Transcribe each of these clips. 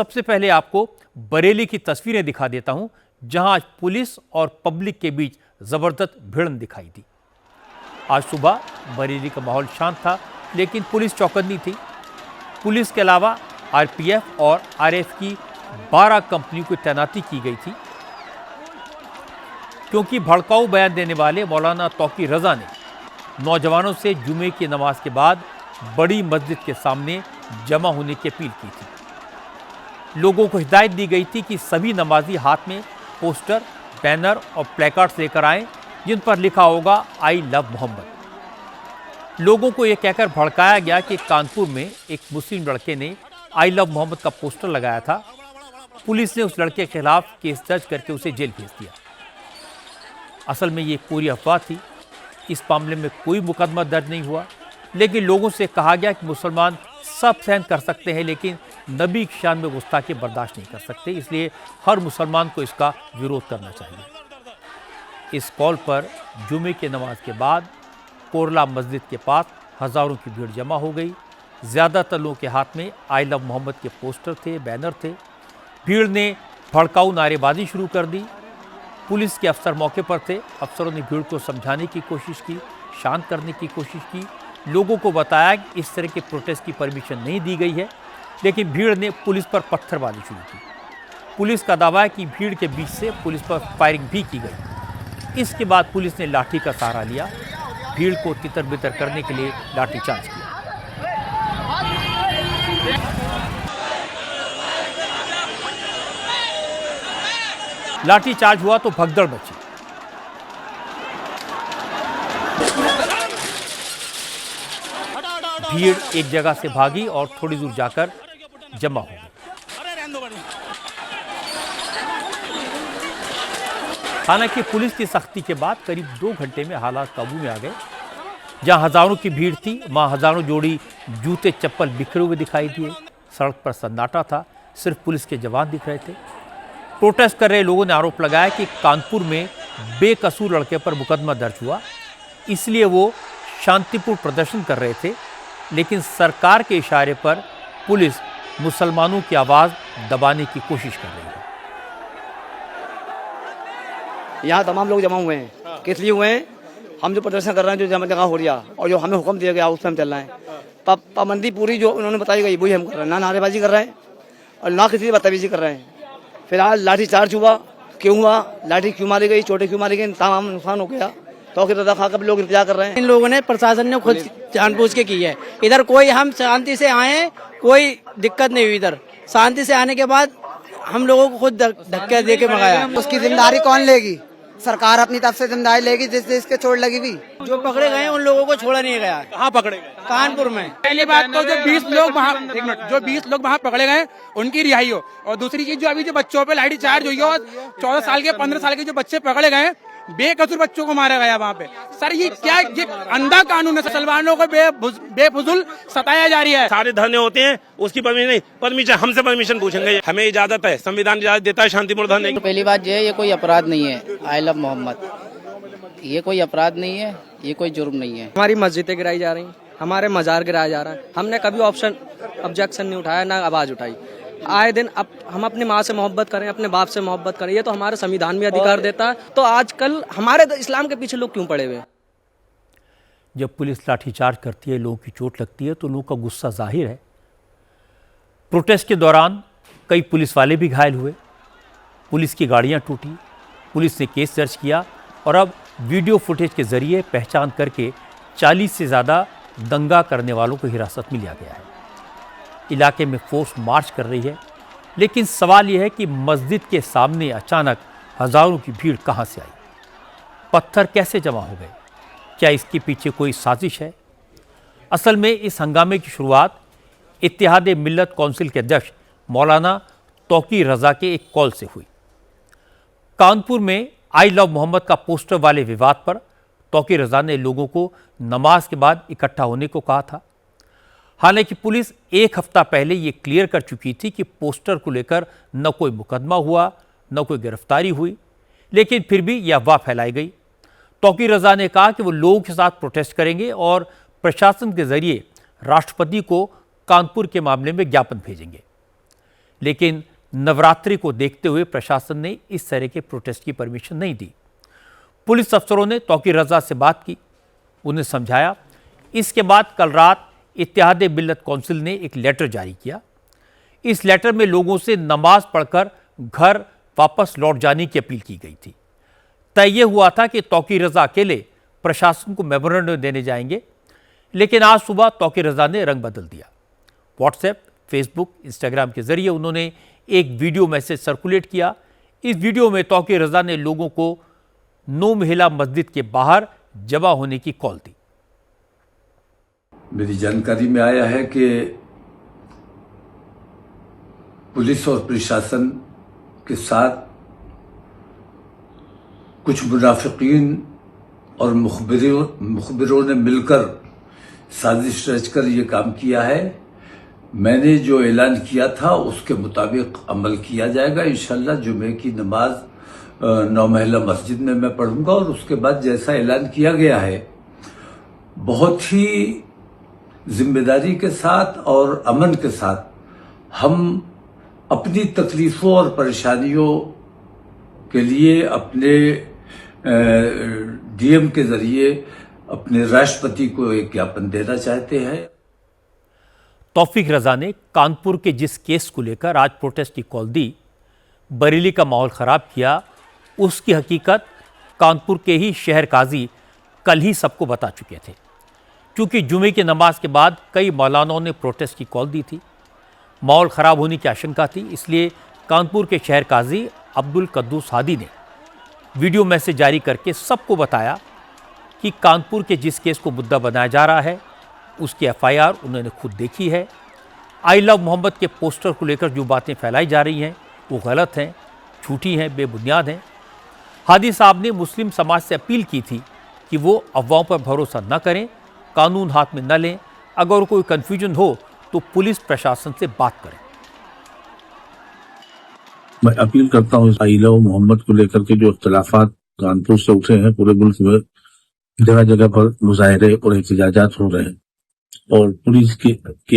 सबसे पहले आपको बरेली की तस्वीरें दिखा देता हूं, जहां आज पुलिस और पब्लिक के बीच जबरदस्त भिड़ंत दिखाई दी। आज सुबह बरेली का माहौल शांत था, लेकिन पुलिस चौकन्नी थी। पुलिस के अलावा आरपीएफ और आरएफ की 12 कंपनियों की तैनाती की गई थी, क्योंकि भड़काऊ बयान देने वाले मौलाना तौकी रजा ने नौजवानों से जुमे की नमाज के बाद बड़ी मस्जिद के सामने जमा होने की अपील की थी। लोगों को हिदायत दी गई थी कि सभी नमाजी हाथ में पोस्टर, बैनर और प्लेकार्ड्स लेकर आएं, जिन पर लिखा होगा आई लव मोहम्मद। लोगों को यह कहकर भड़काया गया कि कानपुर में एक मुस्लिम लड़के ने आई लव मोहम्मद का पोस्टर लगाया था। पुलिस ने उस लड़के के खिलाफ केस दर्ज करके उसे जेल भेज दिया। असल में ये पूरी अफवाह थी। इस मामले में कोई मुकदमा दर्ज नहीं हुआ, लेकिन लोगों से कहा गया कि मुसलमान सब सहन कर सकते हैं, लेकिन नबी की शान में गुस्ताखी बर्दाश्त नहीं कर सकते, इसलिए हर मुसलमान को इसका विरोध करना चाहिए। इस कॉल पर जुमे की नमाज के बाद कोरला मस्जिद के पास हज़ारों की भीड़ जमा हो गई। ज़्यादातर लोगों के हाथ में आई लव मोहम्मद के पोस्टर थे, बैनर थे। भीड़ ने भड़काऊ नारेबाजी शुरू कर दी। पुलिस के अफसर मौके पर थे। अफसरों ने भीड़ को समझाने की कोशिश की, शांत करने की कोशिश की। लोगों को बताया कि इस तरह के प्रोटेस्ट की परमिशन नहीं दी गई है, लेकिन भीड़ ने पुलिस पर पत्थरबाजी शुरू की। पुलिस का दावा है कि भीड़ के बीच से पुलिस पर फायरिंग भी की गई। इसके बाद पुलिस ने लाठी का सहारा लिया। भीड़ को तितर बितर करने के लिए लाठीचार्ज किया। लाठीचार्ज हुआ तो भगदड़ मची। भीड़ एक जगह से भागी और थोड़ी दूर जाकर जमा हो गई। हालांकि पुलिस की सख्ती के बाद करीब 2 घंटे में हालात काबू में आ गए। जहां हजारों की भीड़ थी, वहां हजारों जोड़ी जूते चप्पल बिखरे हुए दिखाई दिए। सड़क पर सन्नाटा था, सिर्फ पुलिस के जवान दिख रहे थे। प्रोटेस्ट कर रहे लोगों ने आरोप लगाया कि कानपुर में बेकसूर लड़के पर मुकदमा दर्ज हुआ, इसलिए वो शांतिपूर्ण प्रदर्शन कर रहे थे। लेकिन सरकार के इशारे पर पुलिस मुसलमानों की आवाज़ दबाने की कोशिश कर रही है। यहाँ तमाम लोग जमा हुए हैं। किस लिए हुए हैं? हम जो प्रदर्शन कर रहे हैं, जो जमा जगह हो रही है और जो हमें हुक्म दिया गया उस पर हम चल रहे हैं। पाबंदी पूरी जो उन्होंने बताई गई वही हम कर रहे हैं। ना नारेबाजी कर रहे हैं और ना किसी बदतमीजी कर रहे हैं। फिलहाल लाठीचार्ज हुआ। क्यों हुआ? लाठी क्यों मारी गई? चोटें क्यों मारी गई? तमाम नुकसान हो गया। तो रजा खा कर लोग इंतजार कर रहे हैं। इन लोगों ने, प्रशासन ने खुद जानबूझ के की है। इधर कोई, हम शांति से आए, कोई दिक्कत नहीं हुई। इधर शांति से आने के बाद हम लोगों को खुद धक्के दे के भगाया। उसकी जिम्मेदारी कौन लेगी? सरकार अपनी तरफ से जिम्मेदारी लेगी, जिससे इसके चोट लगी हुई। जो पकड़े गए उन लोगों को छोड़ा नहीं गया। कहाँ पकड़े गए? कानपुर में। पहली बात तो जो 20 लोग वहाँ, एक मिनट, जो 20 लोग वहाँ पकड़े गए उनकी रिहाई हो। और दूसरी चीज, जो अभी जो बच्चों पे लाठी चार्ज हुई हो, 14 साल के 15 साल के जो बच्चे पकड़े गए, बेकसूर बच्चों को मारा गया वहाँ पे। सर ये क्या, ये अंधा कानून है। मुसलमानों को बेफुजुल सताया जा रही है। सारे धरने होते हैं, उसकी परमिशन हमसे परमिशन पूछेंगे। हमें इजाजत है, संविधान इजाजत देता है शांतिपूर्ण धरने की। पहली बात ये कोई अपराध नहीं है। आई लव मोहम्मद ये कोई अपराध नहीं है, ये कोई जुर्म नहीं है। हमारी मस्जिदें गिराई जा रही, हमारे मजार गिराया जा रहा है। हमने कभी ऑब्जेक्शन नहीं उठाया, ना आवाज उठाई। आए दिन अब हम अपनी माँ से मोहब्बत करें, अपने बाप से मोहब्बत करें, ये तो हमारे संविधान में अधिकार देता है। तो आजकल हमारे इस्लाम के पीछे लोग क्यों पड़े हुए? जब पुलिस लाठीचार्ज करती है, लोगों की चोट लगती है, तो लोगों का गुस्सा जाहिर है। प्रोटेस्ट के दौरान कई पुलिस वाले भी घायल हुए। पुलिस की गाड़ियां टूटी। पुलिस ने केस दर्ज किया और अब वीडियो फुटेज के जरिए पहचान करके 40 से ज़्यादा दंगा करने वालों को हिरासत में लिया गया है। इलाके में फोर्स मार्च कर रही है, लेकिन सवाल यह है कि मस्जिद के सामने अचानक हजारों की भीड़ कहां से आई? पत्थर कैसे जमा हो गए? क्या इसके पीछे कोई साजिश है? असल में इस हंगामे की शुरुआत इत्तेहाद मिल्लत काउंसिल के अध्यक्ष मौलाना तौकी रजा के एक कॉल से हुई। कानपुर में आई लव मोहम्मद का पोस्टर वाले विवाद पर तौकी रजा ने लोगों को नमाज के बाद इकट्ठा होने को कहा था। हालांकि पुलिस 1 हफ्ता पहले ये क्लियर कर चुकी थी कि पोस्टर को लेकर न कोई मुकदमा हुआ, न कोई गिरफ्तारी हुई, लेकिन फिर भी यह अफवाह फैलाई गई। तौकी रजा ने कहा कि वो लोगों के साथ प्रोटेस्ट करेंगे और प्रशासन के जरिए राष्ट्रपति को कानपुर के मामले में ज्ञापन भेजेंगे। लेकिन नवरात्रि को देखते हुए प्रशासन ने इस तरह के प्रोटेस्ट की परमिशन नहीं दी। पुलिस अफसरों ने तौकीर रजा से बात की, उन्हें समझाया। इसके बाद कल रात इत्तेहाद मिल्लत कौंसिल ने एक लेटर जारी किया। इस लेटर में लोगों से नमाज पढ़कर घर वापस लौट जाने की अपील की गई थी। तय यह हुआ था कि तौकीर रजा अकेले प्रशासन को मेमोरेंडम देने जाएंगे, लेकिन आज सुबह तौकीर रजा ने रंग बदल दिया। व्हाट्सएप, फेसबुक, इंस्टाग्राम के जरिए उन्होंने एक वीडियो मैसेज सर्कुलेट किया। इस वीडियो में तौकीर रजा ने लोगों को 9 महिला मस्जिद के बाहर जमा होने की कॉल दी। मेरी जानकारी में आया है कि पुलिस और प्रशासन के साथ कुछ मुनाफिकीन और मुखबिरों ने मिलकर साजिश रचकर ये काम किया है। मैंने जो ऐलान किया था उसके मुताबिक अमल किया जाएगा। इंशाल्लाह जुमे की नमाज 9 महिला मस्जिद में मैं पढ़ूंगा और उसके बाद जैसा ऐलान किया गया है बहुत ही जिम्मेदारी के साथ और अमन के साथ हम अपनी तकलीफों और परेशानियों के लिए अपने डीएम के जरिए अपने राष्ट्रपति को एक ज्ञापन देना चाहते हैं। तौफीक रजा ने कानपुर के जिस केस को लेकर आज प्रोटेस्ट की कॉल दी, बरेली का माहौल खराब किया, उसकी हकीकत कानपुर के ही शहर काजी कल ही सबको बता चुके थे। क्योंकि जुमे की नमाज के बाद कई मौलानाओं ने प्रोटेस्ट की कॉल दी थी, माहौल खराब होने की आशंका थी, इसलिए कानपुर के शहर काजी अब्दुल कद्दूस हादी ने वीडियो मैसेज जारी करके सबको बताया कि कानपुर के जिस केस को मुद्दा बनाया जा रहा है उसकी एफआईआर उन्होंने खुद देखी है। आई लव मोहम्मद के पोस्टर को लेकर जो बातें फैलाई जा रही हैं वो गलत हैं, झूठी हैं, बेबुनियाद हैं। हादी साहब ने मुस्लिम समाज से अपील की थी कि वो अफवाहों पर भरोसा न करें, कानून हाथ में न लें, अगर कोई कन्फ्यूजन हो तो पुलिस प्रशासन से बात करें। मैं अपील करता हूँ आई लव मोहम्मद को लेकर के जो इख्तिलाफात कानपुर से उठे हैं, पूरे मुल्क में जगह जगह पर मुजाहरे और एहतजाजात हो रहे हैं और पुलिस के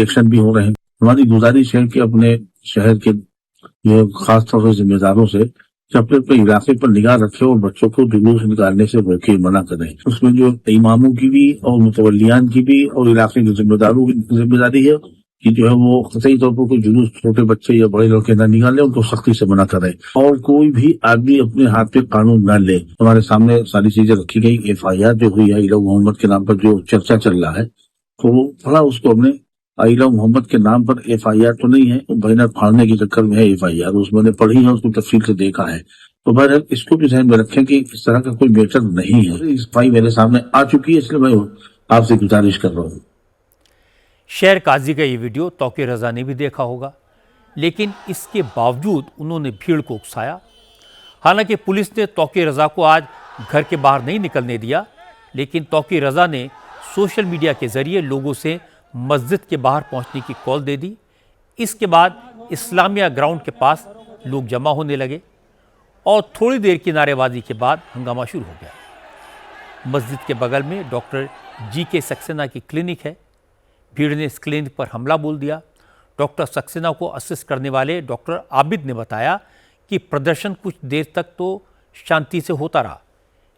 एक्शन भी हो रहे हैं। हमारी गुजारिश है कि अपने शहर के जो खासतौर से जिम्मेदारों से अपने अपने इलाके पर निगाह रखे और बच्चों को जुलूस निकालने से रोके, मना करें। उसमें जो इमामों की भी और मुतवल्लियान की भी और इलाके के जिम्मेदारों की जिम्मेदारी है कि जो है वो सही तौर पर कोई जुलूस छोटे बच्चे या बड़े लड़के न निकाले, उनको सख्ती से मना करें और कोई भी आदमी अपने हाथ पे कानून न ले। हमारे सामने सारी चीजें रखी गई। एफआईआर जो हुई है आई लव मोहम्मद के नाम पर जो चर्चा चल रहा है, तो थोड़ा उसको हमने आई लव मोहम्मद के नाम पर एफआईआर तो नहीं है, बैनर फाड़ने के चक्कर में है एफआईआर, उसमें मैंने पढ़ी है, उसको तफसील से देखा है। तो बहरहाल इसको भी ध्यान में रखें कि इस तरह का कोई मैटर नहीं है। इस फाइल मेरे सामने आ चुकी है, इसलिए मैं आपसे गुजारिश कर रहा हूँ। शहर काजी का ये वीडियो तौकीर रजा ने भी देखा होगा, लेकिन इसके बावजूद उन्होंने भीड़ को उकसाया। हालांकि पुलिस ने तौकीर रजा को आज घर के बाहर नहीं निकलने दिया, लेकिन तौकीर रजा ने सोशल मीडिया के जरिए लोगों से मस्जिद के बाहर पहुंचने की कॉल दे दी। इसके बाद इस्लामिया ग्राउंड के पास लोग जमा होने लगे और थोड़ी देर की नारेबाजी के बाद हंगामा शुरू हो गया। मस्जिद के बगल में डॉक्टर GK सक्सेना की क्लिनिक है। भीड़ ने इस क्लिनिक पर हमला बोल दिया। डॉक्टर सक्सेना को असिस्ट करने वाले डॉक्टर आबिद ने बताया कि प्रदर्शन कुछ देर तक तो शांति से होता रहा,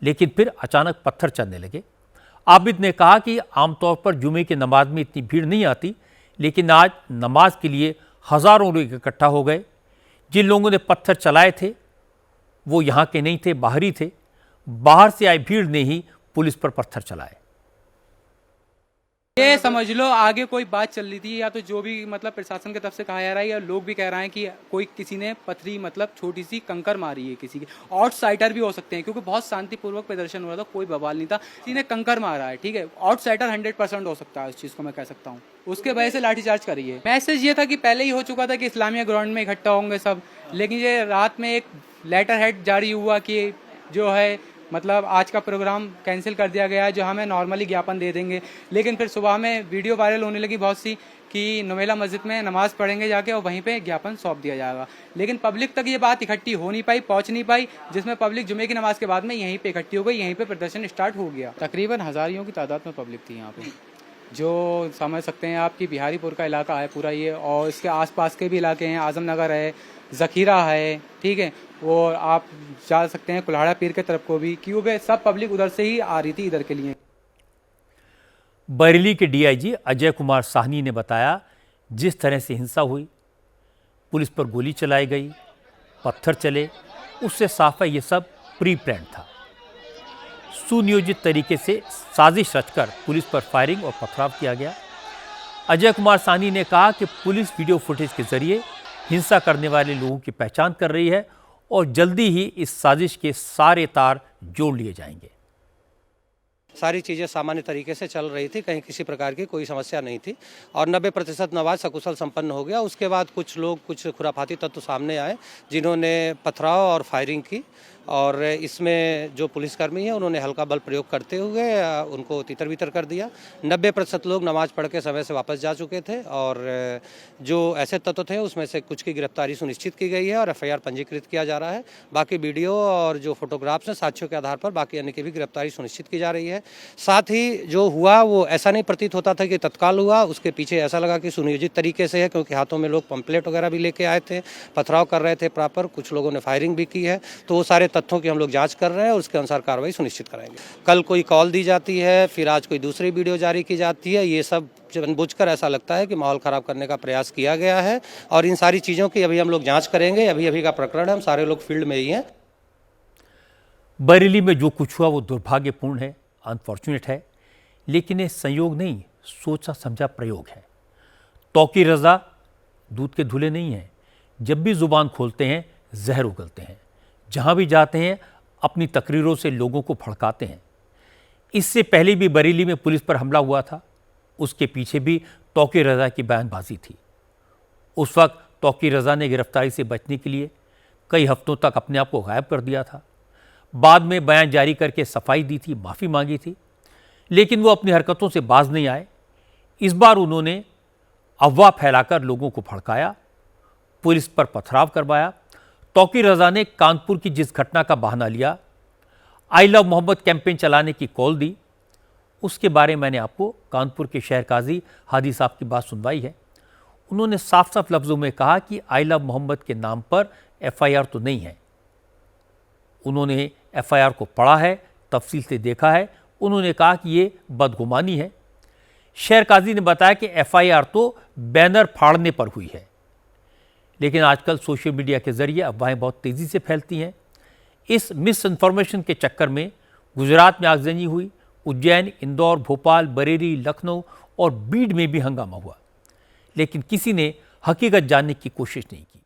लेकिन फिर अचानक पत्थर चलने लगे। आबिद ने कहा कि आमतौर पर जुमे की नमाज में इतनी भीड़ नहीं आती, लेकिन आज नमाज के लिए हज़ारों लोग इकट्ठा हो गए। जिन लोगों ने पत्थर चलाए थे वो यहाँ के नहीं थे, बाहरी थे। बाहर से आई भीड़ ने ही पुलिस पर पत्थर चलाए। ये समझ लो आगे कोई बात चल रही थी, या तो जो भी मतलब प्रशासन की तरफ से कहा जा रहा है, या लोग भी कह रहे हैं कि कोई किसी ने पथरी मतलब छोटी सी कंकर मारी है किसी के। आउटसाइडर भी हो सकते हैं, क्योंकि बहुत शांतिपूर्वक प्रदर्शन हो रहा था, कोई बवाल नहीं था, किसी ने कंकर मारा है, ठीक है। आउटसाइडर 100% हो सकता है, उस चीज को मैं कह सकता हूँ। उसके वजह से लाठीचार्ज करी है। मैसेज ये था कि पहले ही हो चुका था कि इस्लामिया ग्राउंड में इकट्ठा होंगे सब, लेकिन ये रात में एक लेटर हेड जारी हुआ कि जो है मतलब आज का प्रोग्राम कैंसिल कर दिया गया है, जो हमें नॉर्मली ज्ञापन दे देंगे। लेकिन फिर सुबह में वीडियो वायरल होने लगी बहुत सी कि नवेला मस्जिद में नमाज पढ़ेंगे जाके और वहीं पे ज्ञापन सौंप दिया जाएगा। लेकिन पब्लिक तक ये बात इकट्ठी हो नहीं पाई, पहुंच नहीं पाई, जिसमें पब्लिक जुमे की नमाज के बाद में यहीं पे इकट्ठी हो गई, यहीं पे प्रदर्शन स्टार्ट हो गया। तकरीबन हजारियों की तादाद में पब्लिक थी यहाँ पे। जो समझ सकते हैं आप कि बिहारीपुर का इलाका है पूरा ये, और इसके आसपास के भी इलाके हैं, आजमनगर है, ज़खीरा है, ठीक है, और आप जा सकते हैं कुल्हाड़ा पीर के तरफ को भी, क्योंकि सब पब्लिक उधर से ही आ रही थी इधर के लिए। बरेली के डीआईजी अजय कुमार साहनी ने बताया, जिस तरह से हिंसा हुई, पुलिस पर गोली चलाई गई, पत्थर चले, उससे साफ है ये सब प्री प्लान था। सुनियोजित तरीके से साजिश रचकर पुलिस पर फायरिंग और पथराव किया गया। अजय कुमार साहनी ने कहा कि पुलिस वीडियो फुटेज के जरिए हिंसा करने वाले लोगों की पहचान कर रही है और जल्दी ही इस साजिश के सारे तार जोड़ लिए जाएंगे। सारी चीज़ें सामान्य तरीके से चल रही थी, कहीं किसी प्रकार की कोई समस्या नहीं थी और 90% नमाज सकुशल संपन्न हो गया। उसके बाद कुछ लोग, कुछ खुराफाती तत्व सामने आए जिन्होंने पथराव और फायरिंग की, और इसमें जो पुलिसकर्मी हैं उन्होंने हल्का बल प्रयोग करते हुए उनको तितर बितर कर दिया। 90% लोग नमाज पढ़ के समय से वापस जा चुके थे और जो ऐसे तत्व थे उसमें से कुछ की गिरफ्तारी सुनिश्चित की गई है और एफआईआर पंजीकृत किया जा रहा है। बाकी वीडियो और जो फोटोग्राफ्स हैं साक्ष्यों के आधार पर बाकी अन्य की भी गिरफ्तारी सुनिश्चित की जा रही है। साथ ही जो हुआ वो ऐसा नहीं प्रतीत होता था कि तत्काल हुआ, उसके पीछे ऐसा लगा कि सुनियोजित तरीके से है, क्योंकि हाथों में लोग पंपलेट वगैरह भी लेके आए थे, पथराव कर रहे थे प्रॉपर, कुछ लोगों ने फायरिंग भी की है। तो वो सारे तथ्यों की हम लोग जांच कर रहे हैं और उसके अनुसार कार्रवाई सुनिश्चित कराएंगे। कल कोई कॉल दी जाती है, फिर आज कोई दूसरी वीडियो जारी की जाती है, ये सब जानबूझकर ऐसा लगता है कि माहौल खराब करने का प्रयास किया गया है और इन सारी चीज़ों की अभी हम लोग जांच करेंगे। अभी का प्रकरण है, हम सारे लोग फील्ड में ही हैं। बरेली में जो कुछ हुआ वो दुर्भाग्यपूर्ण है, अनफॉर्चुनेट है, लेकिन ये संयोग नहीं, सोचा समझा प्रयोग है। तौकी रजा दूध के धुले नहीं हैं, जब भी जुबान खोलते हैं जहर उगलते हैं। जहां भी जाते हैं अपनी तकरीरों से लोगों को भड़काते हैं। इससे पहले भी बरेली में पुलिस पर हमला हुआ था, उसके पीछे भी तौकी रजा की बयानबाजी थी। उस वक्त तौकी रजा ने गिरफ्तारी से बचने के लिए कई हफ्तों तक अपने आप को गायब कर दिया था। बाद में बयान जारी करके सफाई दी थी, माफ़ी मांगी थी, लेकिन वो अपनी हरकतों से बाज नहीं आए। इस बार उन्होंने अफवाह फैलाकर लोगों को भड़काया, पुलिस पर पथराव करवाया। तौकी रजा ने कानपुर की जिस घटना का बहाना लिया, आई लव मोहम्मद कैंपेन चलाने की कॉल दी, उसके बारे में मैंने आपको कानपुर के शहर काजी हादी साहब की बात सुनवाई है। उन्होंने साफ साफ लफ्ज़ों में कहा कि आई लव मोहम्मद के नाम पर एफआईआर तो नहीं है। उन्होंने एफआईआर को पढ़ा है, तफसील से देखा है। उन्होंने कहा कि ये बदगुमानी है। शहर काजी ने बताया कि एफआईआर तो बैनर फाड़ने पर हुई है, लेकिन आजकल सोशल मीडिया के जरिए अफवाहें बहुत तेज़ी से फैलती हैं। इस मिस इन्फॉर्मेशन के चक्कर में गुजरात में आगजनी हुई, उज्जैन, इंदौर, भोपाल, बरेली, लखनऊ और बीड में भी हंगामा हुआ, लेकिन किसी ने हकीकत जानने की कोशिश नहीं की।